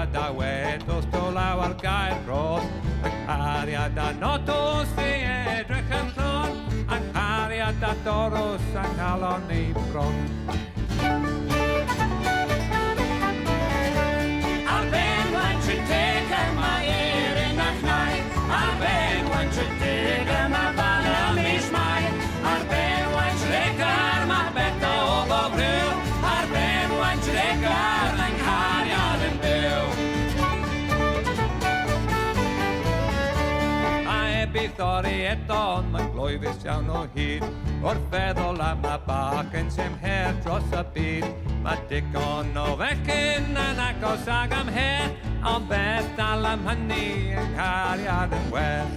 cariad a wedwch to lawr gair gros, y cariad a nodws di edrych yn llon, a cariad a dorws a calon i bron. Ar Ben Waun Tredegar mae erin a chnau, Ar Ben Waun Tredegar mae bala mis mai, Ar Ben Waun Tredegar mae beta o bob rhyw, Ar Ben Waun Tredegar yng nghariad yn byw. A ebydd dorri eto, mae'n gloeddus iawn o hyd, wrth feddwl am y bach yn semher dros y byd. Mae digon o fechyn yn agos ag am her, ond beth dal am hynny yn cariad yn well.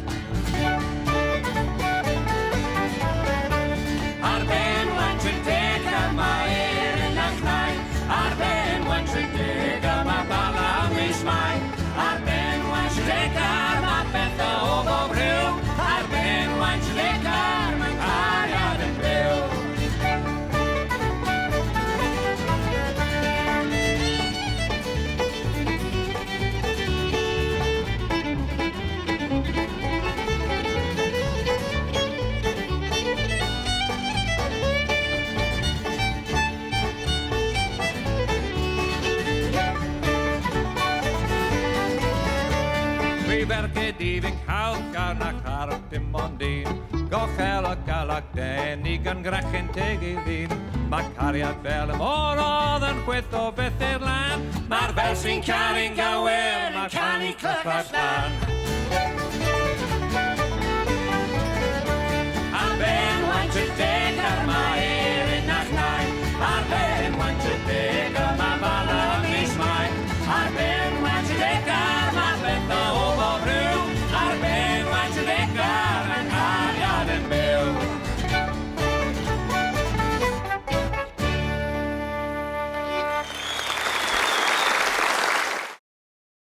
Ar Ben Waun Tredegar mae erin a chnau, Ar Ben Waun Tredegar mae bala mis mai, Ar Ben Waun Tredegar mae bethau o bob rhyw, Ar Ben Waun Tredegar mae'n cariad yn byw. Ferged i fi'n cael gan a charw dim ond un, gochel o galach den i gan grachyn teg i ddyn. Mae cariad fel y môr oedd yn chwyth o beth i'r lan, mae'r fel sy'n caru'n gywir, mae'n canu clyfau llan.